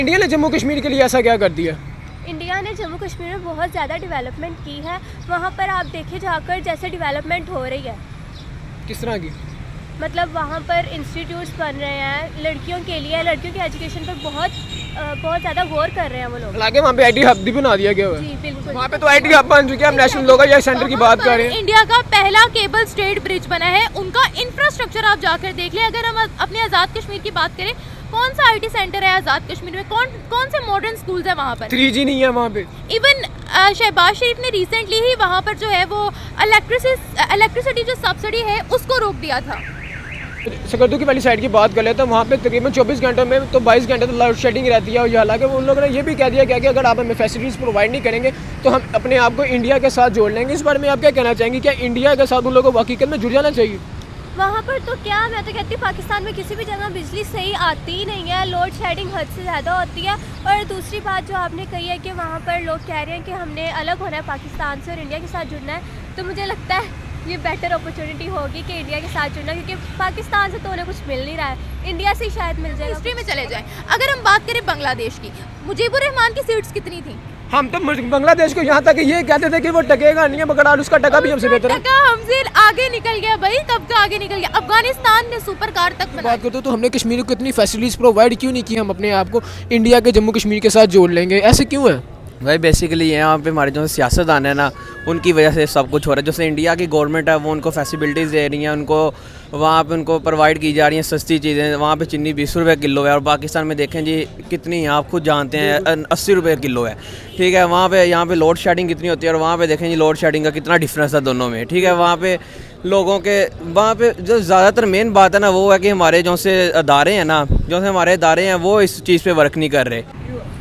India ने जम्मू कश्मीर के लिए ऐसा क्या कर दिया? इंडिया ने जम्मू कश्मीर में बहुत ज़्यादा डेवलपमेंट की है। वहाँ पर आप देखे जाकर जैसे डेवलपमेंट हो रही है, किस तरह की? मतलब वहाँ पर इंस्टीट्यूट्स बन रहे हैं लड़कियों के लिए, लड़कियों के एजुकेशन पर बहुत ज़्यादा गौर कर रहे हैं वो लोग। हालांकि वहाँ पे आईटी हब भी बना दिया गया हुआ है। जी बिल्कुल, वहाँ पे तो आईटी हब बन चुके हैं। हम नेशनल लोकल सेंटर की बात कर रहे हैं। इंडिया का पहला केबल स्ट्रेट ब्रिज बना है, उनका इंफ्रास्ट्रक्चर आप जाकर देख लें। अगर हम अपने आज़ाद कश्मीर की बात करें, कौन सा आईटी सेंटर है आज़ाद कश्मीर में, कौन से मॉडर्न स्कूल्स है वहाँ पर? 3G नहीं है वहाँ पे। इवन शहबाज शरीफ ने रिसेंटली ही वहाँ पर जो है वो इलेक्ट्रिसिटी जो सब्सिडी है उसको रोक दिया था। सकरदू की वाली साइड की बात कर लेते हैं, वहाँ पे तकरीबन 24 घंटों में तो 22 घंटे तो लोड शेडिंग रहती है। और हालांकि उन लोगों ने ये भी कह दिया कि अगर आप हमें फैसिलिटीज़ प्रोवाइड नहीं करेंगे तो हम अपने आप को इंडिया के साथ जोड़ लेंगे। इस बारे में आप क्या कहना चाहेंगे? क्या इंडिया के साथ उन लोगों को हकीकत में जुड़ जाना चाहिए? वहाँ पर तो क्या, मैं तो कहती हूँ पाकिस्तान में किसी भी जगह बिजली सही आती ही नहीं है, लोड शेडिंग हद से ज़्यादा होती है। और दूसरी बात जो आपने कही है कि वहाँ पर लोग कह रहे हैं कि हमने अलग होना है पाकिस्तान से और इंडिया के साथ जुड़ना है, तो मुझे लगता है ये बेटर अपॉर्चुनिटी होगी कि इंडिया के साथ जुड़ना, क्योंकि पाकिस्तान से तो उन्हें कुछ मिल नहीं रहा है, इंडिया से ही शायद मिल जाएगा। हिस्ट्री में चले जाएं, अगर हम बात करें बांग्लादेश की, मुजीबुर रहमान की सीट्स कितनी थी? हम तो बांग्लादेश को यहाँ तक ये कहते थे कि वो टकेगा नहीं है, मगर आज उसका टका भी हमसे बेहतर है। टका हमसे आगे निकल गया भाई, कब का आगे निकल गया। अफगानिस्तान ने सुपर कार तक बनाई। बात करते तो हमने कश्मीर को इतनी फैसिलिटीज़ प्रोवाइड क्यों नहीं की? हम अपने आप को इंडिया के जम्मू कश्मीर के साथ जोड़ लेंगे, ऐसे क्यों है भाई? बेसिकली यहाँ पे हमारे जो सियासतदान है ना, उनकी वजह से सब कुछ हो रहा है। जैसे इंडिया की गवर्नमेंट है वो उनको फैसिलिटीज़ दे रही हैं, उनको वहाँ पे उनको प्रोवाइड की जा रही हैं सस्ती चीज़ें। वहाँ पे चीनी 20 रुपये किलो है और पाकिस्तान में देखें जी कितनी, आप खुद जानते हैं 80 रुपये किलो है। ठीक है, वहाँ पे यहाँ पे लोड शेडिंग कितनी होती है और वहाँ पे देखें जी लोड शेडिंग का कितना डिफरेंस है दोनों में। ठीक है, वहाँ पे लोगों के वहाँ पे जो ज़्यादातर मेन बात है ना वो है कि हमारे जो से अदारे हैं ना, जो से हमारे अदारे हैं वो इस चीज़ पे वर्क नहीं कर रहे।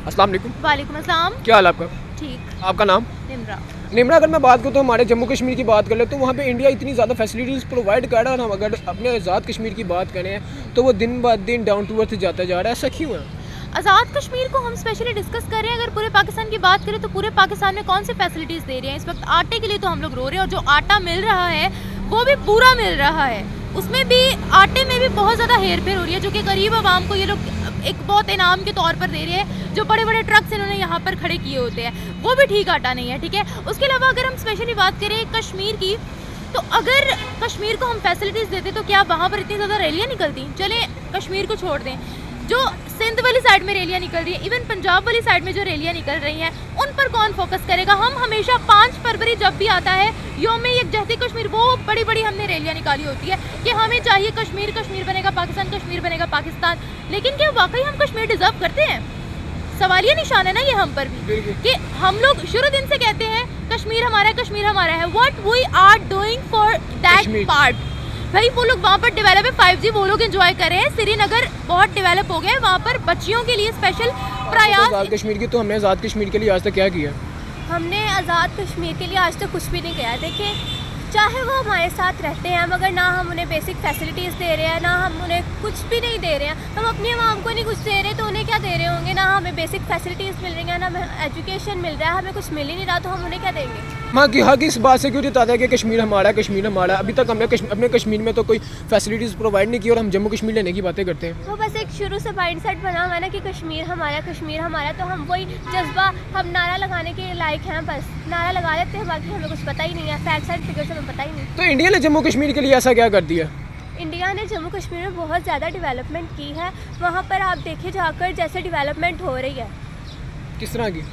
अस्सलाम वालेकुम। वालेकुम अस्सलाम। क्या हाल आपका? ठीक। आपका नाम? निम्रा। निम्रा, अगर मैं बात करूँ तो हमारे जम्मू कश्मीर की बात कर ले तो वहाँ पे इंडिया इतनी ज़्यादा फैसिलिटीज़ प्रोवाइड कर रहा है। हम अगर अपने आज़ाद कश्मीर की बात करें तो वो दिन ब दिन डाउन टू अर्थ जाता जा रहा है, ऐसा क्यों है? आज़ाद कश्मीर को हम स्पेशली डिस्कस कर रहे हैं। अगर पूरे पाकिस्तान की बात करें तो पूरे पाकिस्तान में कौन से फैसिलिटीज़ दे रहे हैं? इस वक्त आटे के लिए तो हम लोग रो रहे हैं, और जो आटा मिल रहा है वो भी पूरा मिल रहा है, उसमें भी आटे में भी बहुत ज़्यादा हेर फेर हो रही है, जो कि गरीब आवाम को ये लोग एक बहुत इनाम के तौर पर दे रहे हैं। जो बड़े बड़े ट्रक्स इन्होंने यहाँ पर खड़े किए होते हैं वो भी ठीक आटा नहीं है। ठीक है, उसके अलावा अगर हम स्पेशली बात करें कश्मीर की, तो अगर कश्मीर को हम फैसिलिटीज़ देते तो क्या वहाँ पर इतनी ज़्यादा रैलियाँ निकलती? चले कश्मीर को छोड़ दें, जो सिंध वाली साइड में रैलियाँ निकल रही है, इवन पंजाब वाली साइड में जो रैलियाँ निकल रही हैं, उन पर कौन फोकस करेगा? हम हमेशा 5 फरवरी जब भी आता है यौम यकजहती कश्मीर, वो बड़ी बड़ी हमने रैलियाँ निकाली होती है कि हमें चाहिए कश्मीर, कश्मीर बनेगा पाकिस्तान, कश्मीर बनेगा पाकिस्तान। लेकिन क्या वाकई हम कश्मीर डिजर्व करते हैं? सवालिया निशान है ना ये हम पर भी, कि हम लोग शुरू दिन से कहते हैं कश्मीर हमारा है, कश्मीर हमारा है। What we are doing for that part? भाई वो लोग वहाँ पर डेवलप है, 5G वो लोग एंजॉय कर रहे हैं, श्रीनगर बहुत डेवलप हो गया है, वहाँ पर बच्चियों के लिए स्पेशल प्रयास। आज़ाद कश्मीर की तो हमने आज़ाद कश्मीर के लिए आज तक क्या किया? हमने आज़ाद कश्मीर के लिए आज तक कुछ भी नहीं किया। देखिए, चाहे वो हमारे साथ रहते हैं मगर ना हम उन्हें बेसिक फैसिलिटीज़ दे रहे हैं, ना हम उन्हें कुछ भी नहीं दे रहे हैं। हम अपनी आवाम को नहीं कुछ दे रहे तो उन्हें क्या दे रहे होंगे? ना हमें बेसिक फैसिलिटीज़ मिल रही हैं, ना हमें एजुकेशन मिल रहा है, हमें कुछ मिल ही नहीं रहा, तो हम उन्हें क्या देंगे? हाँ कि हक इस बात से क्यों जताता है कि कश्मीर हमारा, कश्मीर हमारा? अभी तक हमने अपने कश्मीर में तो कोई फैसिलिटीज़ प्रोवाइड नहीं की और हम जम्मू कश्मीर लेने की बातें करते हैं। वो बस एक शुरू से माइंड सेट बना हुआ है ना कि कश्मीर हमारा, कश्मीर हमारा, तो हम वही जज्बा, हम नारा लगाने के लायक हैं, बस नारा लगा लेते हैं, बाकी हमें कुछ पता ही नहीं है, फैक्ट्स एंड फिगर्स हमें पता ही नहीं। तो इंडिया ने जम्मू कश्मीर के लिए ऐसा क्या कर दिया? इंडिया ने जम्मू कश्मीर में बहुत ज़्यादा डेवलपमेंट की है। वहाँ पर आप देखे जाकर जैसे डेवलपमेंट हो रही है, किस तरह की?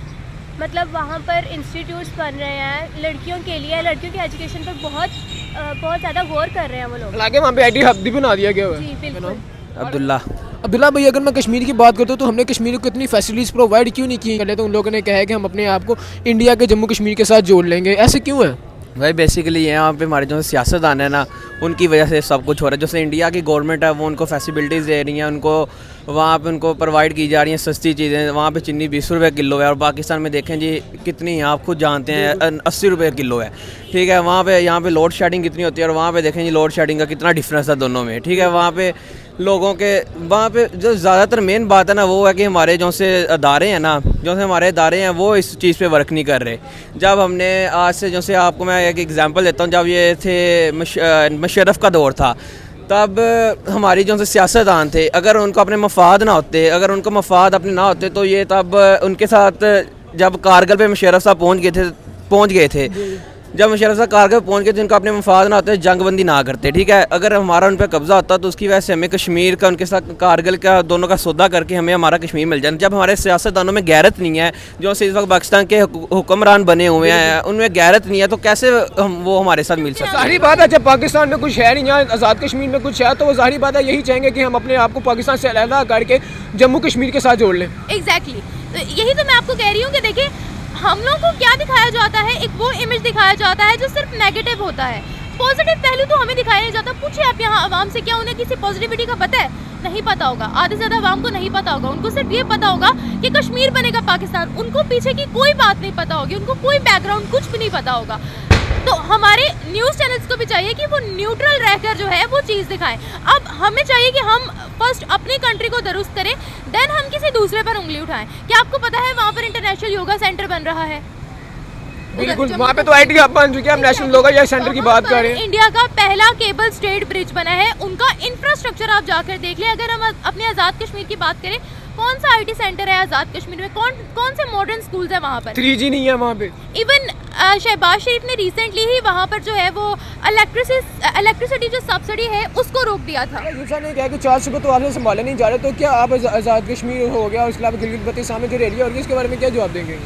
मतलब वहाँ पर इंस्टीट्यूट्स बन रहे हैं लड़कियों के लिए, लड़कियों के एजुकेशन पर बहुत ज़्यादा गौर कर रहे हैं वो लोग। हालांकि वहाँ पे आईटी हब भी बना दिया गया हुआ है। जी बिल्कुल। अब्दुल्ला भाई, अगर मैं कश्मीर की बात करता हूँ तो हमने कश्मीर को इतनी फैसिलिटीज़ प्रोवाइड क्यों नहीं की? पहले तो उन लोगों ने कहा है कि हम अपने आप को इंडिया के जम्मू कश्मीर के साथ जोड़ लेंगे, ऐसे क्यों है? भाई बेसिकली यहाँ पे हमारे जो सियासतदान है ना, उनकी वजह से सब कुछ हो रहा है। जैसे इंडिया की गवर्नमेंट है वो उनको फैसिलिटीज़ दे रही हैं, उनको वहाँ पे उनको प्रोवाइड की जा रही हैं सस्ती चीज़ें। वहाँ पे चीनी 20 रुपये किलो है और पाकिस्तान में देखें जी कितनी, आप खुद जानते हैं 80 रुपये किलो है। ठीक है, वहाँ पे यहाँ पे लोड शेडिंग कितनी होती है और वहाँ पे देखें जी लोड शेडिंग का कितना डिफरेंस है दोनों में। ठीक है, वहाँ पे लोगों के वहाँ पे जो ज़्यादातर मेन बात है ना वो है कि हमारे जो से अदारे हैं ना, जो से हमारे अदारे हैं वो इस चीज़ पे वर्क नहीं कर रहे। जब हमने आज से, जैसे आपको मैं एक एग्जांपल देता हूँ, जब ये थे मुशर्रफ का दौर था तब हमारी जो से सियासतदान थे, अगर उनको अपने मफाद ना होते, अगर उनको मफाद अपने ना होते, तो ये तब उनके साथ जब कारगिल पे मुशर्रफ साहब पहुँच गए थे, जब मुशर्रफ साहब कारगिल पहुँच गए थे, उनको अपने मफाद ना होते, जंगबंदी ना करते, ठीक है। अगर हमारा उन पर कब्ज़ा होता तो उसकी वजह से हमें कश्मीर का, उनके साथ कारगिल का, दोनों का सौदा करके हमें हमारा कश्मीर मिल जाए। जब हमारे सियासतदानों में गैरत नहीं है, जो इस वक्त पाकिस्तान के हुक्मरान बने हुए हैं, उनमें गैरत नहीं है, तो कैसे वो हमारे साथ मिल सकते हैं? ज़ाहिर बात है, जब पाकिस्तान में कुछ है नहीं, यहाँ आज़ाद कश्मीर में कुछ है, तो वो ज़ाहिर बात है यही चाहेंगे कि हम अपने आप को पाकिस्तान से अलग करके जम्मू कश्मीर के साथ जोड़ लें। एग्जैक्टली, तो यही तो मैं आपको कह रही हूँ कि देखिए हम लोगों को क्या दिखाया जाता है, एक वो इमेज दिखाया जाता है जो सिर्फ नेगेटिव होता है, पॉजिटिव पहलू तो हमें दिखाया नहीं जाता। पूछिए आप यहाँ आवाम से, क्या उन्हें किसी पॉजिटिविटी का पता है? नहीं पता होगा, आधे से ज़्यादा आवाम को नहीं पता होगा। उनको सिर्फ ये पता होगा कि कश्मीर बनेगा पाकिस्तान, उनको पीछे की कोई बात नहीं पता होगी, उनको कोई बैकग्राउंड कुछ भी नहीं पता होगा। तो हमारे न्यूज़ चैनल्स को भी चाहिए कि वो न्यूट्रल रहकर जो है वो चीज़ दिखाएं। अब हमें चाहिए कि हम फर्स्ट अपनी कंट्री को दुरुस्त करें, देन हम किसी दूसरे पर उंगली उठाएं। क्या आपको पता है वहाँ पर इंटरनेशनल योगा सेंटर बन रहा है? बिल्कुल, वहाँ पे तो IT हब बन चुकी है। हम नेशनल योगा सेंटर की बात कर रहे हैं। इंडिया का पहला केबल स्ट्रेट ब्रिज बना है, उनका इंफ्रास्ट्रक्चर आप जाकर देख लें। अगर हम अपने आज़ाद कश्मीर की बात करें, कौन सा IT सेंटर है आज़ाद कश्मीर में? कौन से मॉडर्न स्कूल्स है वहाँ पर? 3G नहीं है वहाँ पे। इवन शहबाज शरीफ ने रिसेंटली ही वहाँ पर जो है वो इलेक्ट्रिसिटी जो सब्सिडी है उसको रोक दिया था। यूसुफ ने कहा कि 4 सूबे तो आपसे संभाले नहीं जा रहे, तो क्या आप आज़ाद कश्मीर हो गया और उसके अलावा गिलगित बल्तिस्तान में जो रैली हो रही है, इसके बारे में क्या जवाब देंगे?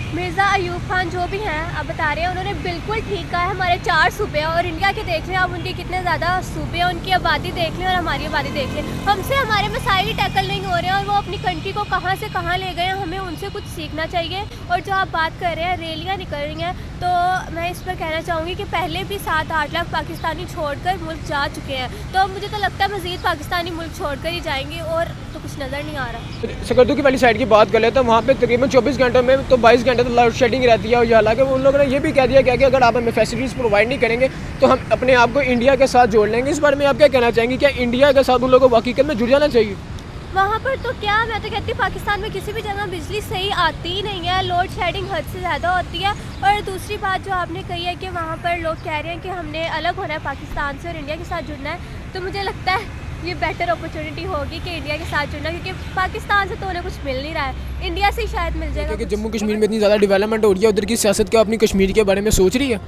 मिर्ज़ा अयूब खान जो भी हैं आप बता रहे हैं, उन्होंने बिल्कुल ठीक कहा है। हमारे 4 सूबे हैं और इंडिया के देख लें आप, उनके कितने ज़्यादा सूबे हैं, उनकी आबादी देख लें और हमारी आबादी देख लें। हमसे हमारे मसाइल ही टैकल नहीं हो रहे हैं और वो अपनी कंट्री को कहाँ से कहाँ ले गए हैं, हमें उनसे कुछ सीखना चाहिए। और जो आप बात कर रहे हैं रैलियाँ निकल रही हैं, तो मैं इस पर कहना चाहूँगी कि पहले भी 7-8 लाख पाकिस्तानी छोड़कर मुल्क जा चुके हैं, तो अब मुझे तो लगता है मज़ीद पाकिस्तानी मुल्क छोड़कर ही जाएंगे और तो कुछ नज़र नहीं आ रहा। सकरदू की वाली साइड की बात कर ले तो वहाँ पे तकरीबन 24 घंटों में तो 22 घंटे तो लोड शेडिंग रहती है। और हालांकि उन लोगों ने ये भी कह दिया कि अगर आप हमें फैसिलिटीज़ प्रोवाइड नहीं करेंगे तो हम अपने आप को इंडिया के साथ जोड़ लेंगे। इस बारे में आप क्या कहना चाहेंगे? क्या इंडिया के साथ उन लोगों को हकीकत में जुड़ जाना चाहिए? वहाँ पर तो क्या, मैं तो कहती हूँ पाकिस्तान में किसी भी जगह बिजली सही आती ही नहीं है, लोड शेडिंग हद से ज़्यादा होती है। और दूसरी बात जो आपने कही है कि वहाँ पर लोग कह रहे हैं कि हमने अलग होना है पाकिस्तान से और इंडिया के साथ जुड़ना है, तो मुझे लगता है ये बेटर अपॉर्चुनिटी होगी कि इंडिया के साथ जुड़ना, क्योंकि पाकिस्तान से तो उन्हें कुछ मिल नहीं रहा है, इंडिया से ही शायद मिल जाएगा। क्योंकि जम्मू कश्मीर में इतनी ज़्यादा डेवलपमेंट हो रही है, उधर की सियासत क्या अपनी कश्मीर के बारे में सोच रही है?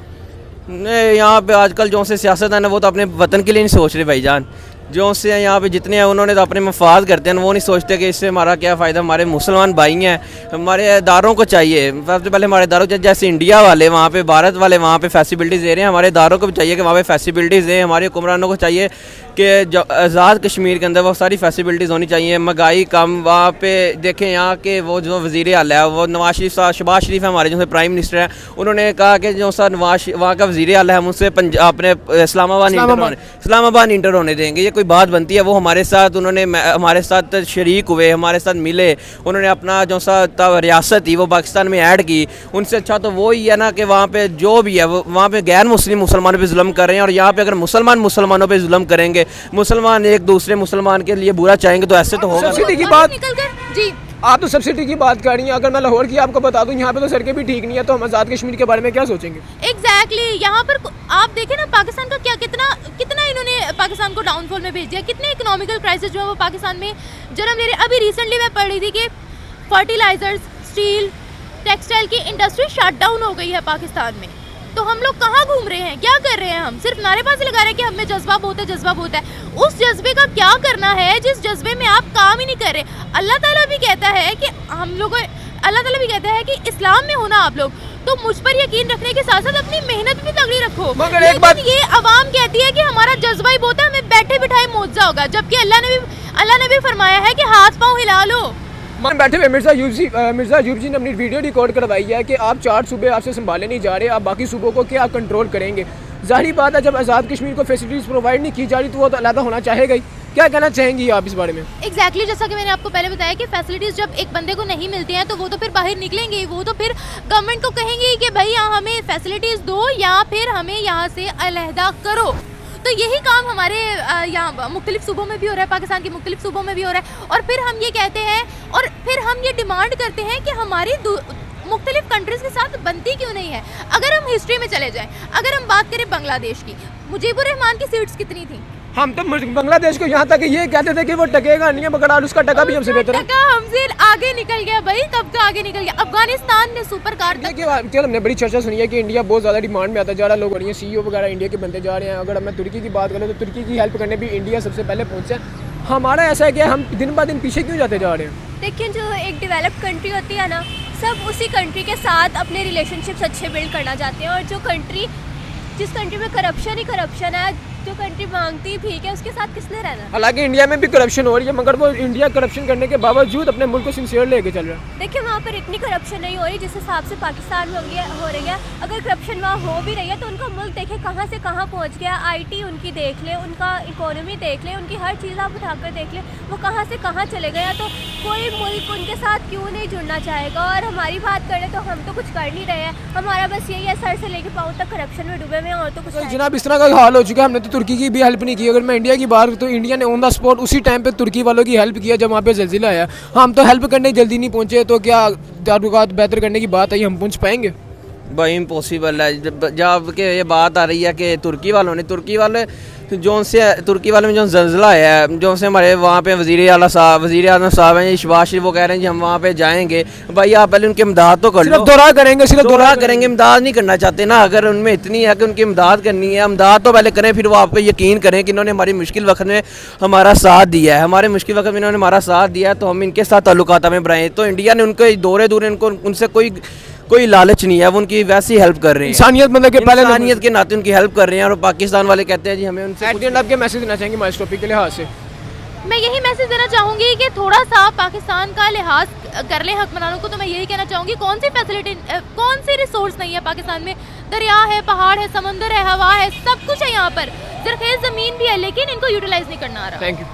नहीं, यहाँ पे आजकल जो से सियासत है ना, वो तो अपने वतन के लिए नहीं सोच रहे भाईजान। जो से यहाँ पे जितने हैं उन्होंने तो अपने मफाद करते हैं, वो नहीं सोचते कि इससे हमारा क्या फ़ायदा। हमारे मुसलमान भाई हैं, हमारे इदारों को चाहिए, सबसे पहले हमारे इदारों को, जैसे इंडिया वाले वहाँ पे, भारत वाले वहाँ पे फैसिलिटीज़ दे रहे हैं, हमारे इदारों को भी चाहिए कि वहाँ पे फैसिलिटीज़ दें। हमारे हुक्मरानों को चाहिए कि जो आज़ाद कश्मीर के अंदर वो सारी फैसिलिटीज़ होनी चाहिए। महंगाई कम, वहाँ पे देखें यहाँ के वो जो वज़ीर आला है, वो नवाज शरीफ साहब, शहबाज शरीफ है हमारे जो प्राइम मिनिस्टर हैं, उन्होंने कहा कि जो सा नवाज वहाँ का वज़ीर आला है, मुझसे अपने इस्लामाबाद इंटर होने देंगे, ये कोई बात बनती है? वो हमारे साथ, उन्होंने हमारे साथ शरीक हुए, हमारे साथ मिले, उन्होंने अपना जो सा रियासत थी वो पाकिस्तान में ऐड की। उनसे अच्छा तो वो ही है ना कि वहाँ पे जो भी है वहाँ पे गैर मुस्लिम मुसलमानों पे जुल्म कर रहे हैं, और यहाँ पे अगर मुसलमान मुसलमानों पे जुल्म करेंगे, मुसलमान एक दूसरे मुसलमान के लिए बुरा चाहेंगे, तो ऐसे तो होगा। सब्सिडी की बात जी, आप तो सब्सिडी की बात कर रही हैं, अगर मैं लाहौर की आपको बता दूं यहाँ पे तो सड़कें भी ठीक नहीं है, तो हम आज़ाद कश्मीर के बारे में क्या सोचेंगे? एग्जैक्टली, यहाँ पर आप देखें ना पाकिस्तान का क्या कितना इन्होंने पाकिस्तान को डाउनफॉल में भेज दिया, कितने इकोनॉमिकल क्राइसिस जो है वो पाकिस्तान में जन्म ले रहे। अभी रिसेंटली मैं पढ़ रही थी कि फर्टिलाइजर्स, स्टील, टेक्सटाइल की इंडस्ट्री शट डाउन हो गई है पाकिस्तान में। तो हम लोग कहाँ घूम रहे हैं, क्या कर रहे हैं? हम सिर्फ नारेबाजी लगा रहे हैं कि हमें जज्बा बहुत है, जज्बा बहुत है। उस जज्बे का क्या करना है जिस जज्बे में आप काम ही नहीं कर रहे? अल्लाह ताला भी कहता है कि अल्लाह ताला भी कहता है कि इस्लाम में हो ना आप लोग, तो मुझ पर यकीन रखने के साथ साथ अपनी मेहनत भी तगड़ी रखो। मगर एक बात, ये अवाम कहती है कि हमारा जज्बा ही बहुत है, हमें बैठे बिठाए मुआवजा होगा, जबकि अल्लाह ने भी फरमाया है कि हाथ पाँव हिला लो। बैठे हुए मिर्ज़ा अयूब जी ने अपनी वीडियो रिकॉर्ड करवाई है कि आप 4 सूबे आपसे संभाले नहीं जा रहे, आप बाकी सूबों को क्या कंट्रोल करेंगे? जाहिर बात है जब आज़ाद कश्मीर को फैसिलिटीज़ प्रोवाइड नहीं की जा रही तो वो तो अलग होना चाहेगा ही। क्या कहना चाहेंगी आप इस बारे में? एग्जैक्टली, जैसा कि मैंने आपको पहले बताया कि फैसिलिटीज़ जब एक बंदे को नहीं मिलती हैं तो वो तो फिर बाहर निकलेंगे, वो तो फिर गवर्नमेंट को कहेंगे कि भाई यहाँ हमें फैसिलिटीज़ दो या फिर हमें यहाँ से अलहदा करो। तो यही काम हमारे यहाँ मुख्तलिफ सूबों में भी हो रहा है, पाकिस्तान के मुख्तलिफ सूबों में भी हो रहा है। और फिर हम ये कहते हैं और फिर हम ये डिमांड करते हैं कि हमारी मुख्तलिफ कंट्रीज़ के साथ बनती क्यों नहीं है? अगर हम हिस्ट्री में चले जाएं, अगर हम बात करें बांग्लादेश की, मुजीबुर रहमान की सीट्स कितनी थी? हम तो बांग्लादेश को यहाँ तक ये कहते थे कि वो टकेगा नहीं है, मगर आज उसका टका भी हमसे बेहतर है। टका हमसे आगे निकल गया भाई, कब का आगे निकल गया। अफगानिस्तान ने सुपर कार तक कल हमने बड़ी चर्चा सुनी है कि इंडिया बहुत ज़्यादा डिमांड में आता जा रहा है, लोग और CEO वगैरह इंडिया के बनते जा रहे हैं। अगर मैं तुर्की की बात करें तो तुर्की की हेल्प करने भी इंडिया सबसे पहले पहुँचा है। हमारा ऐसा है कि हम दिन ब दिन पीछे क्यों जाते जा रहे हैं। देखिए, जो एक डेवलप्ड कंट्री होती है ना, सब उसी कंट्री के साथ अपने रिलेशनशिप्स अच्छे बिल्ड करना चाहते हैं। और जिस कंट्री में करप्शन ही करप्शन है, जो कंट्री मांगती भीख है, उसके साथ किसने रहना। हालांकि इंडिया में भी करप्शन हो रही है, मगर वो इंडिया करप्शन करने के बावजूद अपने मुल्क को सिंसियर लेके चल रहा है। देखिए, वहाँ पर इतनी करप्शन नहीं हो रही जिस हिसाब से पाकिस्तान में हो रही है। अगर करप्शन वहाँ हो भी रही है तो उनका मुल्क देखे कहाँ से कहाँ पहुँच गया। IT उनकी देख ले, उनका इकोनॉमी देख ले, उनकी हर चीज़ आप उठाकर देख ले, वो कहाँ से कहाँ चले गए। तो कोई मुल्क उनके साथ क्यों नहीं जुड़ना चाहेगा। और हमारी बात करें तो हम तो कुछ कर नहीं रहे हैं, हमारा बस यही है सर से लेके पाँव तक करप्शन में डूबे हुए हैं, और तो कुछ नहीं। जनाब, इस तरह का हाल हो चुका है। हमने तो तुर्की की भी हेल्प नहीं की। अगर मैं इंडिया की बात तो इंडिया ने ऑन द स्पॉट उसी टाइम पे तुर्की वालों की हेल्प किया जब वहाँ पे ज़लज़ला आया। हम तो हेल्प करने जल्दी नहीं पहुँचे, तो क्या ताल्लुकात बेहतर करने की बात आई, हम पहुँच पाएंगे? भाई इम्पॉसिबल है। जब कि ये बात आ रही है कि तुर्की वाले जो से तुर्की वाले में जो ज़लज़ला आया है, जो से हमारे वहाँ पे वज़ीर आज़म साहब हैं शहबाज शरीफ, वो कह रहे हैं कि हम वहाँ पे जाएंगे। भाई आप पहले उनकी इमदाद तो कर लो। सिर्फ दौरा करेंगे, इमदाद नहीं करना चाहते ना। अगर उनमें इतनी है कि उनकी इमदाद करनी है, इमदाद तो पहले करें, फिर वो आप पे यकीन करें कि इन्होंने हमारी मुश्किल वक्त में हमारा साथ दिया है। हमारे मुश्किल वक्त में इन्होंने हमारा साथ दिया है, तो हम इनके साथ ताल्लुकात में बढ़ाएं। तो इंडिया ने उनको दौरे उनसे कोई लालच नहीं है, वो उनकी वैसी हेल्प कर रहे हैं। इंसानियत मतलब कि पहले इंसानियत के नाते उनकी हेल्प कर रहे हैं। और पाकिस्तान वाले कहते हैं जी हमें उनसे आपके मैसेज देना चाहेंगे इस टॉपिक के लिहाज से? मैं यही मैसेज देना चाहूँगी कि थोड़ा सा पाकिस्तान का लिहाज कर लें हुक्मरानों को। तो मैं यही कहना चाहूँगी, कौन सी फैसिलिटी, कौन सी रिसोर्स नहीं है पाकिस्तान में। दरिया है, पहाड़ है, समंदर है, हवा है, सब कुछ है यहाँ पर। ज़रख़ेज़ ज़मीन भी है, लेकिन इनको यूटिलाइज नहीं करना आ रहा। Thank you.